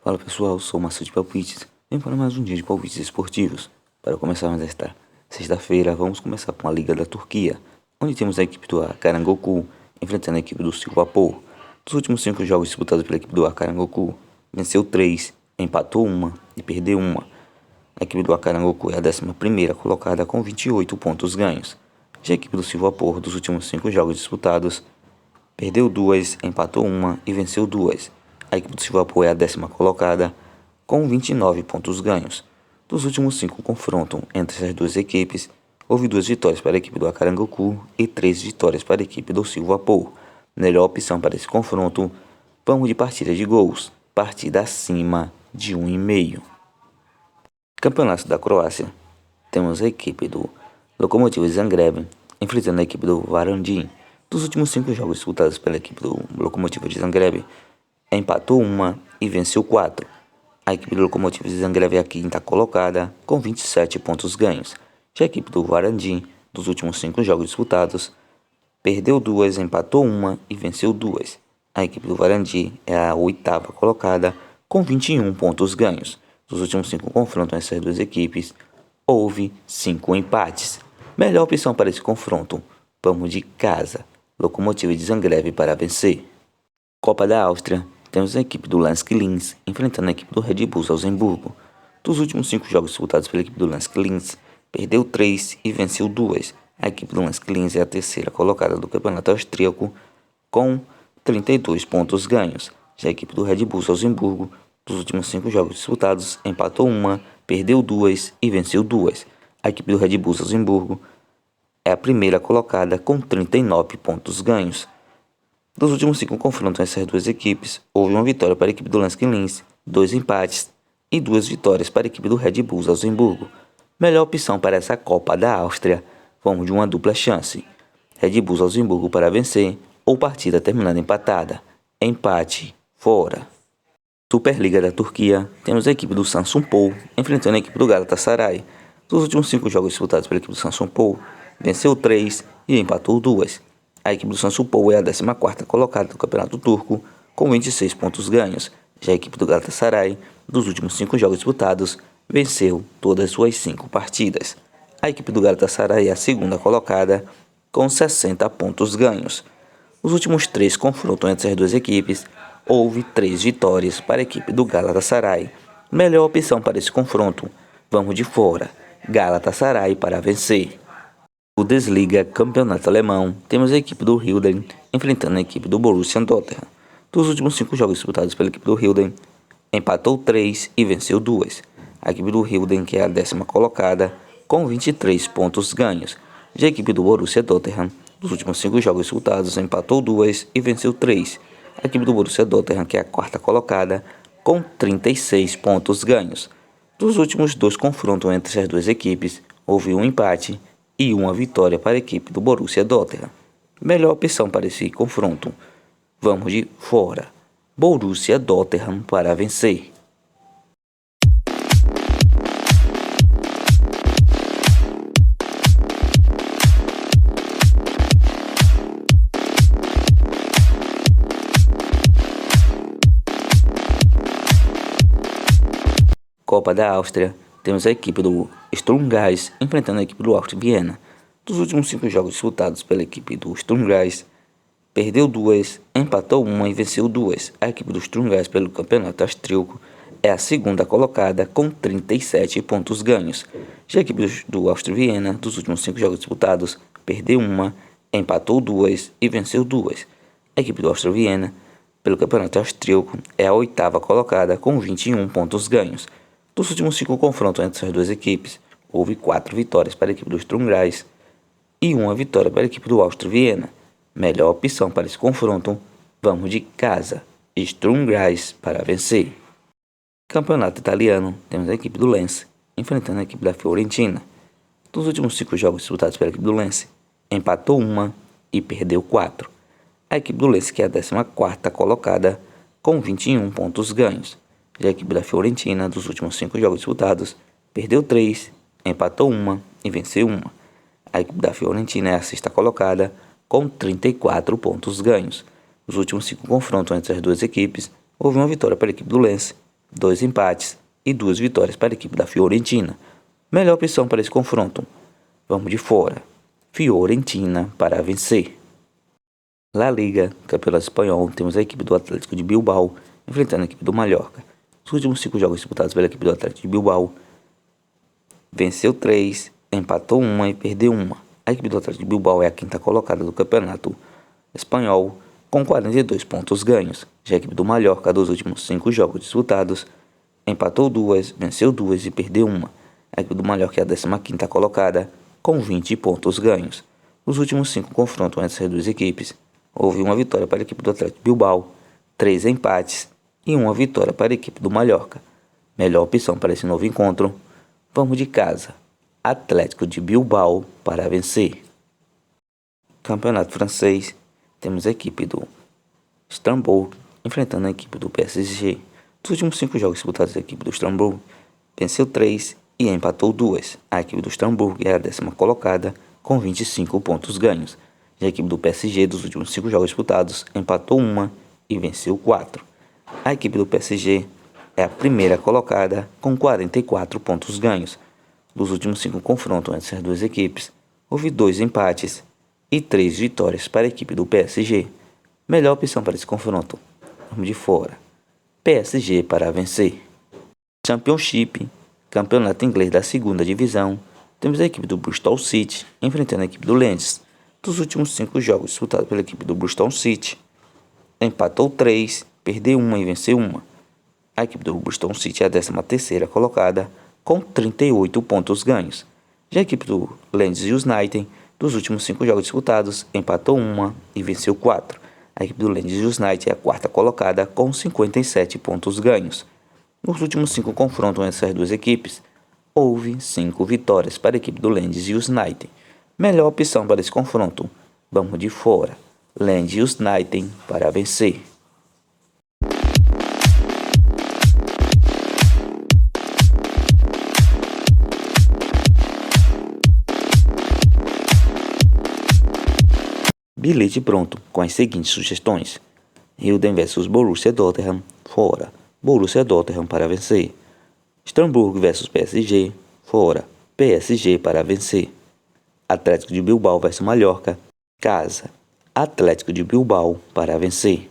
Fala pessoal, sou o Márcio de Palpites. Vem para mais um dia de palpites esportivos. Para começarmos esta sexta-feira, vamos começar com a Liga da Turquia, onde temos a equipe do Karangoku enfrentando a equipe do Sivasspor. Dos últimos 5 jogos disputados pela equipe do Karangoku, venceu 3, empatou 1 e perdeu 1. A equipe do Karangoku é a 11ª colocada com 28 pontos ganhos. Já a equipe do Sivasspor, dos últimos 5 jogos disputados, perdeu 2, empatou 1 e venceu 2. A equipe do Sivasspor é a 10ª colocada, com 29 pontos ganhos. Dos últimos 5 confrontos entre essas duas equipes, houve 2 vitórias para a equipe do Karangoku e 3 vitórias para a equipe do Sivasspor. Melhor opção para esse confronto, vamos de partida de gols, partida acima de 1,5. Campeonato da Croácia, temos a equipe do Lokomotiv Zagreb enfrentando a equipe do Varaždin. Dos últimos 5 jogos disputados pela equipe do Lokomotiv Zagreb, empatou 1 e venceu 4. A equipe do Lokomotiv Zagreb é a 5ª colocada, com 27 pontos ganhos. Já a equipe do Varaždin, dos últimos 5 jogos disputados, perdeu 2, empatou 1 e venceu 2. A equipe do Varaždin é a 8ª colocada, com 21 pontos ganhos. Dos últimos 5 confrontos entre essas duas equipes, houve 5 empates. Melhor opção para esse confronto, vamos de casa, Lokomotiv Zagreb para vencer. Copa da Áustria, temos a equipe do Lask Linz enfrentando a equipe do Red Bull Salzburgo. Dos últimos 5 jogos disputados pela equipe do Lask Linz, perdeu 3 e venceu 2. A equipe do Lask Linz é a 3ª colocada do campeonato austríaco, com 32 pontos ganhos. Já a equipe do Red Bull Salzburgo, dos últimos 5 jogos disputados, empatou 1, perdeu 2 e venceu 2. A equipe do Red Bull Salzburgo é a 1ª colocada com 39 pontos ganhos. Dos últimos 5 confrontos entre essas duas equipes, houve uma vitória para a equipe do Lask Linz, 2 empates e 2 vitórias para a equipe do Red Bull Salzburgo. Melhor opção para essa Copa da Áustria, vamos de uma dupla chance, Red Bull Salzburgo para vencer ou partida terminando empatada, empate, fora. Superliga da Turquia, temos a equipe do Samsunspor enfrentando a equipe do Galatasaray. Dos últimos 5 jogos disputados pela equipe do Samsunspor, venceu 3 e empatou 2. A equipe do Samsunspor é a 14ª colocada do campeonato turco, com 26 pontos ganhos. Já a equipe do Galatasaray, dos últimos 5 jogos disputados, venceu todas suas 5 partidas. A equipe do Galatasaray é a 2ª colocada, com 60 pontos ganhos. Nos últimos 3 confrontos entre as duas equipes, houve 3 vitórias para a equipe do Galatasaray. Melhor opção para esse confronto, vamos de fora, Galatasaray para vencer. Bundesliga, campeonato alemão, temos a equipe do Hilden enfrentando a equipe do Borussia Dortmund. Dos últimos 5 jogos disputados pela equipe do Hilden, empatou 3 e venceu 2. A equipe do Hilden, que é a 10ª colocada, com 23 pontos ganhos. Já a equipe do Borussia Dortmund, dos últimos 5 jogos disputados, empatou 2 e venceu 3. A equipe do Borussia Dortmund, que é a 4ª colocada, com 36 pontos ganhos. Dos últimos 2 confrontos entre as duas equipes, houve um empate e uma vitória para a equipe do Borussia Dortmund. Melhor opção para esse confronto, vamos de fora, Borussia Dortmund para vencer. Copa da Áustria, temos a equipe do Sturm Graz enfrentando a equipe do Áustria Viena. Dos últimos 5 jogos disputados pela equipe do Sturm Graz, perdeu 2, empatou 1 e venceu 2. A equipe do Sturm Graz pelo campeonato austríaco é a 2ª colocada com 37 pontos ganhos. Já a equipe do Áustria Viena, dos últimos 5 jogos disputados, perdeu 1, empatou 2 e venceu 2. A equipe do Áustria Viena pelo campeonato austríaco é a 8ª colocada com 21 pontos ganhos. Dos últimos 5 confrontos entre as duas equipes, houve 4 vitórias para a equipe do Sturm Graz e uma vitória para a equipe do Áustria Viena. Melhor opção para esse confronto, vamos de casa, Sturm Graz para vencer. Campeonato italiano, temos a equipe do Lecce enfrentando a equipe da Fiorentina. Dos últimos 5 jogos disputados pela equipe do Lecce, empatou 1 e perdeu 4. A equipe do Lecce, que é a 14ª colocada, com 21 pontos ganhos. Já a equipe da Fiorentina, dos últimos 5 jogos disputados, perdeu 3, empatou 1 e venceu 1. A equipe da Fiorentina é a 6ª colocada, com 34 pontos ganhos. Nos últimos 5 confrontos entre as duas equipes, houve uma vitória para a equipe do Lecce 2 empates e 2 vitórias para a equipe da Fiorentina. Melhor opção para esse confronto. Vamos de fora. Fiorentina para vencer. La Liga, Campeonato Espanhol, temos a equipe do Atlético de Bilbao enfrentando a equipe do Mallorca. Os últimos 5 jogos disputados pela equipe do Atlético de Bilbao, venceu 3, empatou 1 e perdeu 1. A equipe do Atlético de Bilbao é a quinta colocada do Campeonato Espanhol, com 42 pontos ganhos. Já a equipe do Mallorca, dos últimos 5 jogos disputados, empatou 2, venceu 2 e perdeu 1. A equipe do Mallorca é a 15ª colocada, com 20 pontos ganhos. Nos últimos 5 confrontos entre essas duas equipes, houve uma vitória para a equipe do Atlético de Bilbao, 3 empates e uma vitória para a equipe do Mallorca. Melhor opção para esse novo encontro, vamos de casa. Atlético de Bilbao para vencer. Campeonato francês, temos a equipe do Strasbourg enfrentando a equipe do PSG. Dos últimos 5 jogos disputados, a equipe do Strasbourg venceu 3 e empatou 2. A equipe do Strasbourg é a 10ª colocada, com 25 pontos ganhos. Já a equipe do PSG, dos últimos 5 jogos disputados, empatou 1 e venceu 4. A equipe do PSG é a primeira colocada, com 44 pontos ganhos. Dos últimos 5 confrontos entre essas duas equipes, houve 2 empates e 3 vitórias para a equipe do PSG. Melhor opção para esse confronto, vamos de fora. PSG para vencer. Championship, campeonato inglês da 2ª divisão, temos a equipe do Bristol City enfrentando a equipe do Lens. Dos últimos 5 jogos disputados pela equipe do Bristol City, empatou 3, perdeu 1 e venceu 1. A equipe do Bristol City é a 13ª colocada, com 38 pontos ganhos. Já a equipe do Leeds United, dos últimos 5 jogos disputados, empatou 1 e venceu 4. A equipe do Leeds United é a 4ª colocada, com 57 pontos ganhos. Nos últimos 5 confrontos entre essas duas equipes, houve 5 vitórias para a equipe do Leeds United. Melhor opção para esse confronto, vamos de fora. Leeds United para vencer. Bilhete pronto com as seguintes sugestões: Hilden vs Borussia Dortmund, fora. Borussia Dortmund para vencer. Strasbourg vs PSG, fora. PSG para vencer. Atlético de Bilbao vs Mallorca, casa. Atlético de Bilbao para vencer.